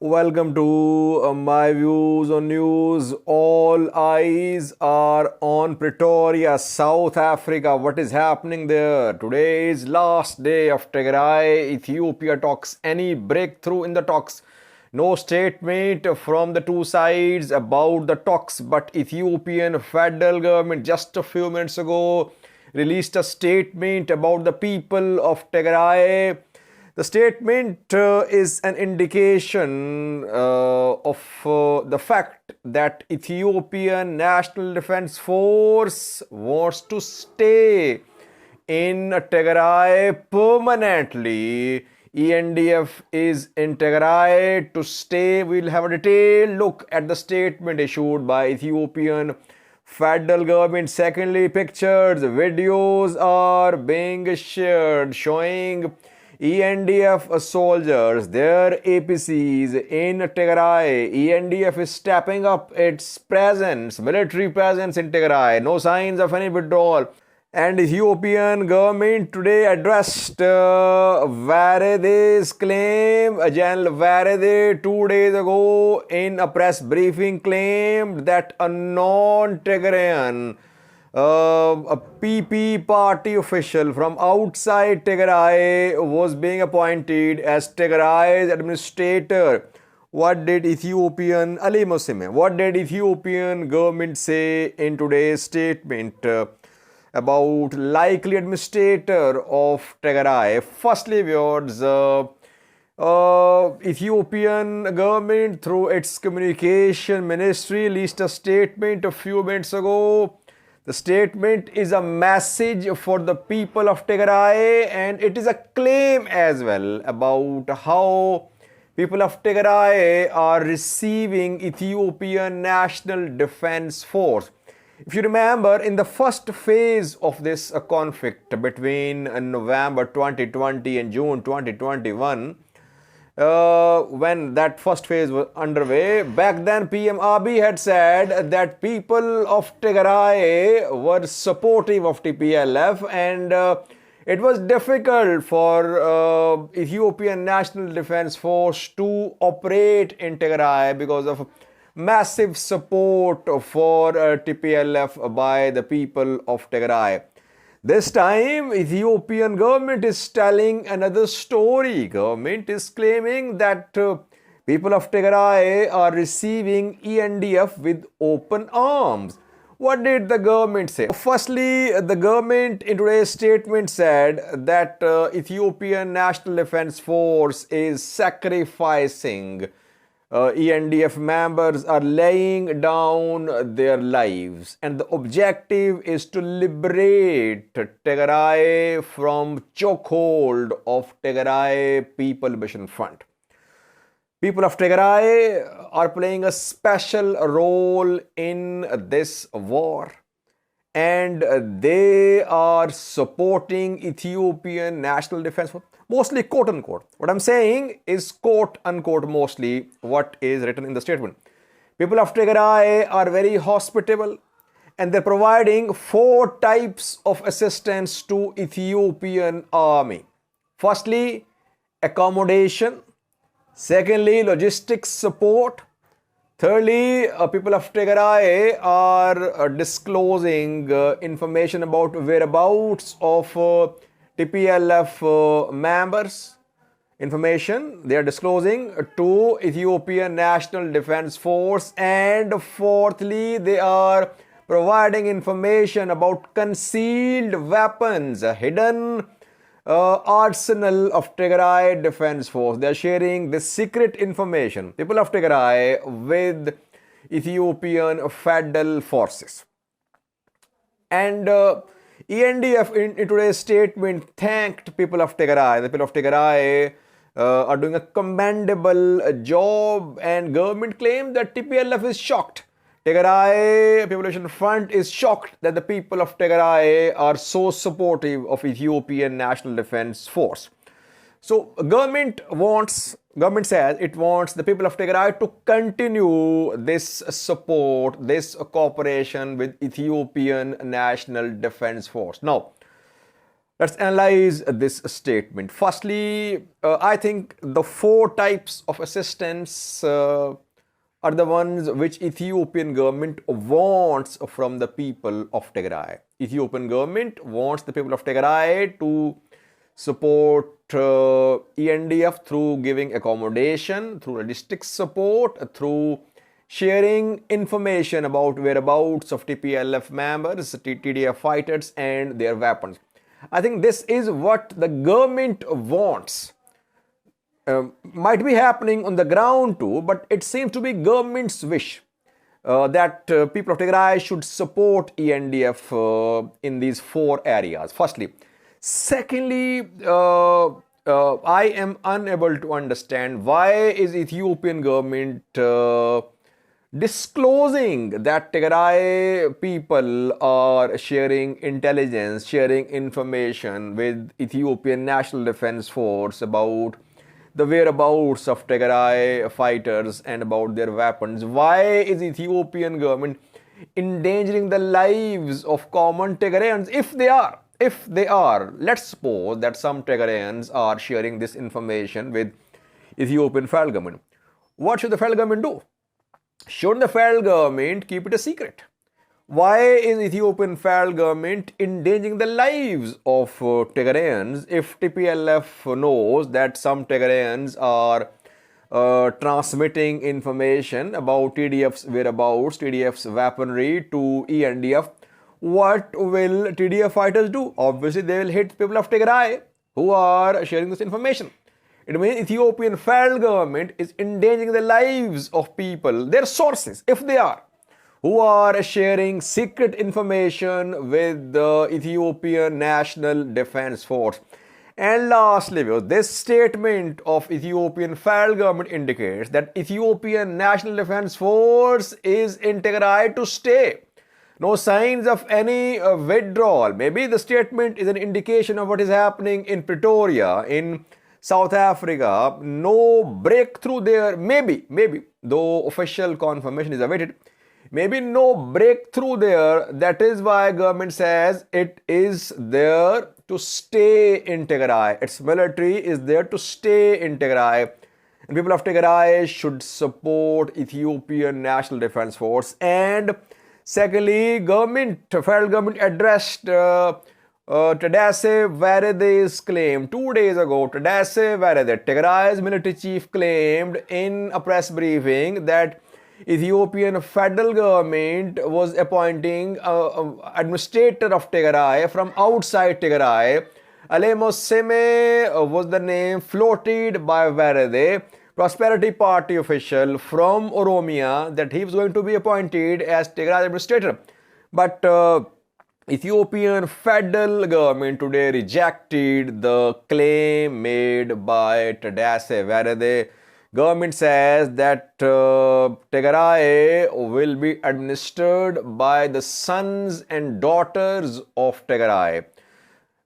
Welcome to my views on news. All eyes are on Pretoria, South Africa. What is happening there? Today is last day of Tigray. Ethiopia talks. Any breakthrough in the talks? No statement from the two sides about the talks, but Ethiopian federal government just a few minutes ago released a statement about the people of Tigray. The statement is an indication of the fact that Ethiopian National Defense Force wants to stay in Tigray permanently. ENDF is in Tigray to stay. We'll have a detailed look at the statement issued by Ethiopian federal government. Secondly, pictures, videos are being shared showing ENDF soldiers, their APCs in Tigray. ENDF is stepping up its presence, military presence in Tigray. No signs of any withdrawal. And Ethiopian government today addressed Varede's claim. General Varede 2 days ago in a press briefing claimed that a non-Tigrayan a PP party official from outside Tigray was being appointed as Tigray's administrator. What did Ethiopian government say in today's statement about likely administrator of Tigray? Firstly, viewers, Ethiopian government through its communication ministry released a statement a few minutes ago. The statement is a message for the people of Tigray, and it is a claim as well about how people of Tigray are receiving Ethiopian National Defense Force. If you remember, in the first phase of this conflict between November 2020 and June 2021, when that first phase was underway, back then PM Abiy had said that people of Tigray were supportive of TPLF, and it was difficult for Ethiopian National Defense Force to operate in Tigray because of massive support for TPLF by the people of Tigray. This time, Ethiopian government is telling another story. Government is claiming that people of Tigray are receiving ENDF with open arms. What did the government say? Firstly, the government in today's statement said that Ethiopian National Defense Force is sacrificing ENDF members are laying down their lives, and the objective is to liberate Tigray from chokehold of Tigray People Liberation Front. People of Tigray are playing a special role in this war, and they are supporting Ethiopian National Defense Force. Mostly quote unquote. What I'm saying is quote unquote mostly what is written in the statement. People of Tigray are very hospitable, and they're providing 4 types of assistance to Ethiopian army. Firstly, accommodation. Secondly, logistics support. Thirdly, people of Tigray are disclosing information about whereabouts of TPLF members. Information they are disclosing to Ethiopian National Defense Force. And fourthly, they are providing information about concealed weapons, a hidden arsenal of Tigray Defense Force. They are sharing this secret information, people of Tigray, with Ethiopian federal forces. And ENDF in today's statement thanked people of Tigray. The people of Tigray are doing a commendable job, and government claimed that TPLF is shocked. Tigray People Liberation Front is shocked that the people of Tigray are so supportive of Ethiopian National Defense Force. So government says it wants the people of Tigray to continue this support, this cooperation with Ethiopian National Defense Force. Now, Let's analyze this statement. Firstly, I think the four types of assistance are the ones which Ethiopian government wants from the people of Tigray. Ethiopian government wants the people of Tigray to support ENDF through giving accommodation, through logistics support, through sharing information about whereabouts of TPLF members, TDF fighters and their weapons. I think this is what the government wants. Might be happening on the ground too, but it seems to be government's wish that people of Tigray should support ENDF in these four areas. Firstly. Secondly, I am unable to understand why is Ethiopian government disclosing that Tigray people are sharing intelligence, sharing information with Ethiopian National Defense Force about the whereabouts of Tigray fighters and about their weapons. Why is Ethiopian government endangering the lives of common Tigrayans if they are? If they are, let's suppose that some Tigrayans are sharing this information with Ethiopian federal government. What should the federal government do? Should the federal government keep it a secret? Why is Ethiopian federal government endangering the lives of Tigrayans if TPLF knows that some Tigrayans are transmitting information about TDF's whereabouts, TDF's weaponry to ENDF? What will TDF fighters do? Obviously, they will hit people of Tigray who are sharing this information. It means Ethiopian federal government is endangering the lives of people, their sources, if they are, who are sharing secret information with the Ethiopian National Defense Force. And lastly, this statement of Ethiopian federal government indicates that Ethiopian National Defense Force is in Tigray to stay. No signs of any withdrawal. Maybe the statement is an indication of what is happening in Pretoria, in South Africa. No breakthrough there. Maybe, though official confirmation is awaited. Maybe no breakthrough there. That is why government says it is there to stay in Tigray. Its military is there to stay in Tigray. And people of Tigray should support Ethiopian National Defense Force. And secondly, federal government addressed Tadesse Varede's claim 2 days ago. Tadesse Varede, Tigray's military chief, claimed in a press briefing that Ethiopian federal government was appointing administrator of Tigray from outside Tigray. Alemo Seme was the name floated by Varede, Prosperity Party official from Oromia, that he was going to be appointed as Tigray administrator. But Ethiopian federal government today rejected the claim made by Tadesse Varede. Government says that Tigray will be administered by the sons and daughters of Tigray.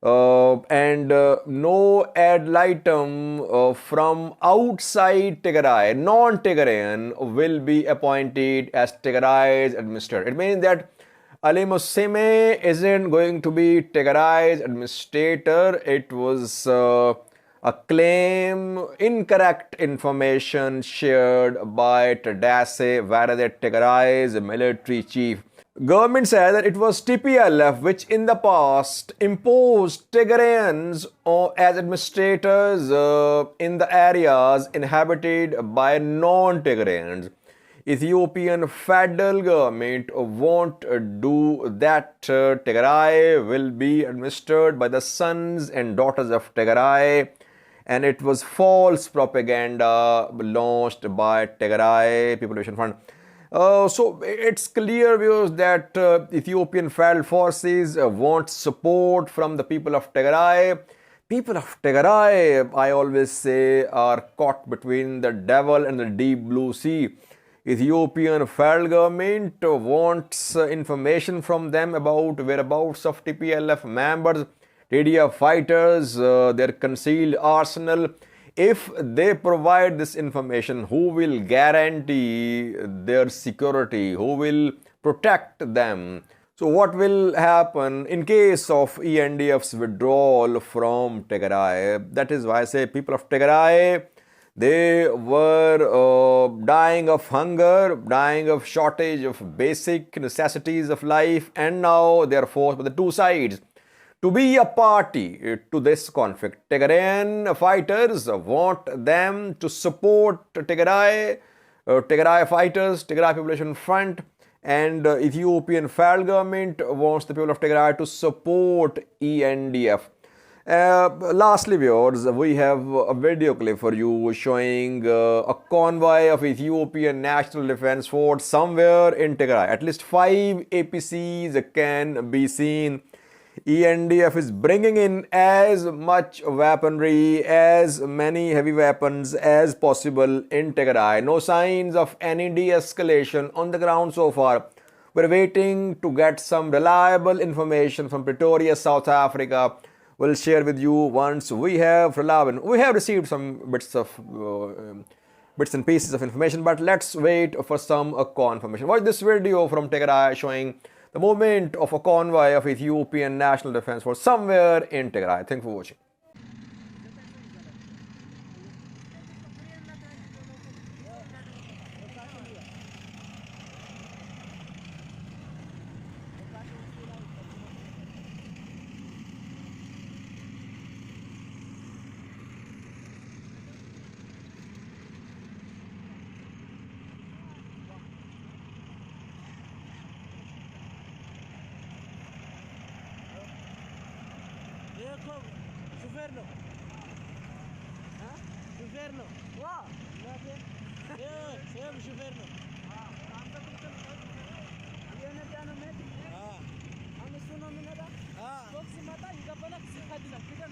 And no ad litem from outside Tigray, non-Tigrayan, will be appointed as Tigray's administrator. It means that Ali Mussime isn't going to be Tigray's administrator. It was a claim, incorrect information shared by Tadesse Varede, Tigray's military chief. Government said that it was TPLF which in the past imposed Tigrayans as administrators in the areas inhabited by non-Tigrayans. Ethiopian federal government won't do that. Tigray will be administered by the sons and daughters of Tigray. And it was false propaganda launched by Tigray Population Fund. So it's clear, viewers, that Ethiopian federal forces want support from the people of Tigray. People of Tigray, I always say, are caught between the devil and the deep blue sea. Ethiopian federal government wants information from them about whereabouts of TPLF members, TDF fighters, their concealed arsenal. If they provide this information, who will guarantee their security? Who will protect them? So what will happen in case of ENDF's withdrawal from Tigray? That is why I say people of Tigray, they were dying of hunger, dying of shortage of basic necessities of life, and now they are forced by the two sides to be a party to this conflict. Tigrayan fighters want them to support Tigray fighters, Tigray Population Front, and Ethiopian federal government wants the people of Tigray to support ENDF. Lastly, viewers, we have a video clip for you showing a convoy of Ethiopian National Defense Force somewhere in Tigray. At least 5 APCs can be seen. ENDF is bringing in as much weaponry, as many heavy weapons as possible in Tigray. No signs of any de-escalation on the ground so far. We're waiting to get some reliable information from Pretoria, South Africa. We'll share with you once we have reliable. We have received some bits and pieces of information, but let's wait for some confirmation. Watch this video from Tigray showing the movement of a convoy of Ethiopian National Defense Force somewhere in Tigray. Thanks for watching. شوفير له ها شوفير له واه ايه شوفير له انا مات انا سنه من هذا بوكس مات يقبلك سيخدنا كده